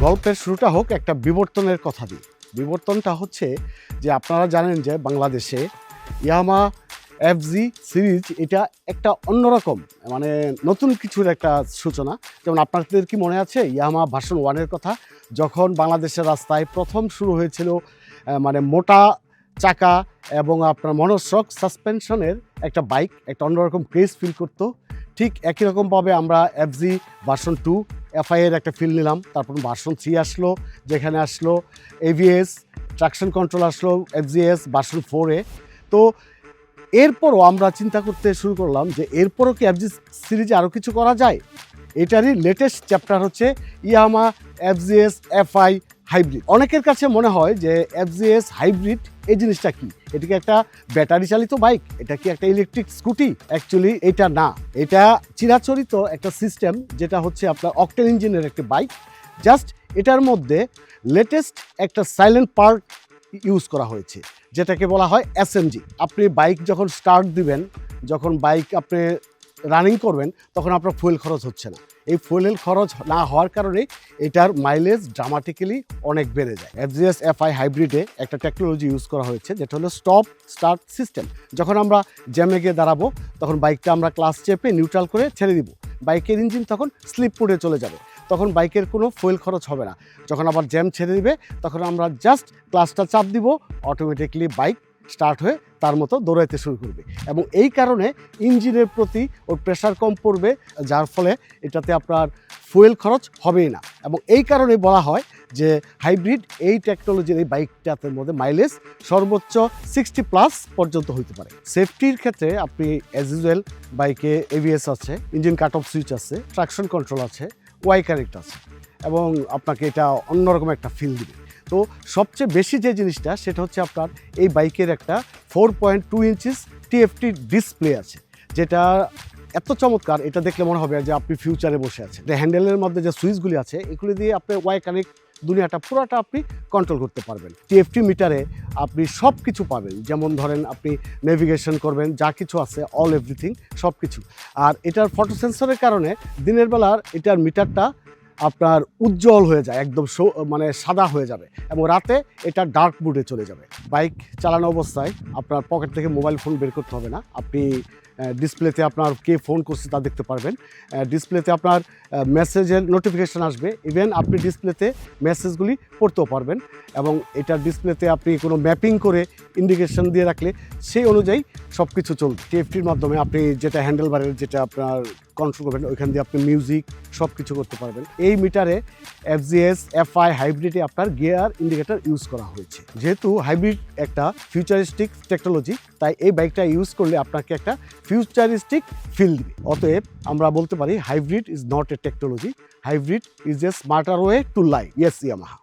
গল্পের শুরুটা হোক একটা বিবর্তনের কথা দিয়ে। বিবর্তনটা হচ্ছে যে আপনারা জানেন যে বাংলাদেশে ইয়ামাহা এফজি সিরিজ এটা একটা অন্যরকম মানে নতুন কিছুর একটা সূচনা। যেমন আপনাদের কি মনে আছে ইয়ামাহা ভার্সন 1-এর কথা? যখন বাংলাদেশের রাস্তায় প্রথম শুরু হয়েছিল মানে মোটা চাকা এবং আপনার মনোশক সাসপেনশনের একটা বাইক একটা অন্যরকম ক্রেজ ফিল করতো। ঠিক একই রকমভাবে আমরা এফজি ভার্সন 2 এফআই এর একটা ফিল নিলাম। তারপর ভার্সন 3 আসলো, যেখানে আসলো এভিএস ট্রাকশন কন্ট্রোল আসলো এফজিএস ভার্সন 4-এ। তো এরপরও আমরা চিন্তা করতে শুরু করলাম যে এরপরও কি এফজি সিরিজে আরও কিছু করা যায়। এটারই লেটেস্ট চ্যাপ্টার হচ্ছে ইয়ামাহা এফজিএস এফআই হাইব্রিড। অনেকের কাছে মনে হয় যে এফজিএস হাইব্রিড এই জিনিসটা কি, এটা কি একটা ব্যাটারি চালিত বাইক, এটা কি একটা ইলেকট্রিক স্কুটি? অ্যাকচুয়ালি এটা না, এটা চিরাচরিত একটা সিস্টেম, যেটা হচ্ছে আপনার অকটেন ইঞ্জিনের একটা বাইক। জাস্ট এটার মধ্যে লেটেস্ট একটা সাইলেন্ট পার্ট ইউজ করা হয়েছে, যেটাকে বলা হয় এসএমজি। আপনি বাইক যখন স্টার্ট দিবেন, যখন বাইক আপনি রানিং করবেন, তখন আপনার ফুয়েল খরচ হচ্ছে না। এই ফুয়েলের খরচ না হওয়ার কারণে এটার মাইলেজ ড্রামাটিক্যালি অনেক বেড়ে যায়। এফজিএস এফআই হাইব্রিডে একটা টেকনোলজি ইউজ করা হয়েছে, যেটা হলো স্টপ স্টার্ট সিস্টেম। যখন আমরা জ্যামে গিয়ে দাঁড়াবো, তখন বাইকটা আমরা ক্লাচ চেপে নিউট্রাল করে ছেড়ে দিব, বাইকের ইঞ্জিন তখন স্লিপ মোডে চলে যাবে, তখন বাইকের কোনো ফুয়েল খরচ হবে না। যখন আবার জ্যাম ছেড়ে দিবে, তখন আমরা জাস্ট ক্লাচটা চাপ দিব, অটোমেটিকলি বাইক স্টার্ট হয়ে তার মতো দৌড়াইতে শুরু করবে। এবং এই কারণে ইঞ্জিনের প্রতি ওর প্রেশার কম পড়বে, যার ফলে এটাতে আপনার ফুয়েল খরচ হবেই না। এবং এই কারণে বলা হয় যে হাইব্রিড এই টেকনোলজির এই বাইকটাতে মধ্যে মাইলেজ সর্বোচ্চ 60+ পর্যন্ত হইতে পারে। সেফটির ক্ষেত্রে আপনি অ্যাজ ইউজুয়াল বাইকে এবিএস আছে, ইঞ্জিন কাট অফ সুইচ আছে, ট্রাকশন কন্ট্রোল আছে, ওয়াই কানেক্ট আছে, এবং আপনাকে এটা অন্যরকম একটা ফিল দিবে। তো সবচেয়ে বেশি যে জিনিসটা, সেটা হচ্ছে আপনার এই বাইকের একটা 4.2 ইঞ্চিস টিএফটি ডিসপ্লে আছে, যেটা এত চমৎকার, এটা দেখলে মনে হবে যে আপনি ফিউচারে বসে আছেন। হ্যান্ডেলের মধ্যে যে সুইচগুলি আছে, এগুলি দিয়ে আপনি ওয়াই কানেক্ট দুনিয়াটা পুরোটা আপনি কন্ট্রোল করতে পারবেন। টিএফটি মিটারে আপনি সব কিছু পাবেন, যেমন ধরেন আপনি নেভিগেশন করবেন, যা কিছু আছে অল এভরিথিং সব কিছু। আর এটার ফটো সেন্সরের কারণে দিনের বেলার এটার মিটারটা আপনার উজ্জ্বল হয়ে যায়, একদম মানে সাদা হয়ে যাবে, এবং রাতে এটা ডার্ক মুডে চলে যাবে। বাইক চালানো অবস্থায় আপনার পকেট থেকে মোবাইল ফোন বের করতে হবে না, আপনি ডিসপ্লেতে আপনার কে ফোন করছে তা দেখতে পারবেন। ডিসপ্লেতে আপনার মেসেজের নোটিফিকেশান আসবে, ইভেন আপনি ডিসপ্লেতে মেসেজগুলি পড়তেও পারবেন। এবং এটার ডিসপ্লেতে আপনি কোনো ম্যাপিং করে ইন্ডিকেশন দিয়ে রাখলে সেই অনুযায়ী সব কিছু চলবে। টিএফটির মাধ্যমে আপনি যেটা হ্যান্ডেলবারের যেটা আপনার কন্ট্রোল করবেন, ওইখান দিয়ে আপনি মিউজিক সব কিছু করতে পারবেন। এই মিটারে এফজিএস এফআই হাইব্রিডে আপনার গিয়ার ইন্ডিকেটর ইউজ করা হয়েছে। যেহেতু হাইব্রিড একটা ফিউচারিস্টিক টেকনোলজি, তাই এই বাইকটা ইউজ করলে আপনাকে একটা ফিউচারিস্টিক ফিল দিবে। অতএব আমরা বলতে পারি hybrid is not a technology, hybrid is a smarter way to live. Yes Yamaha.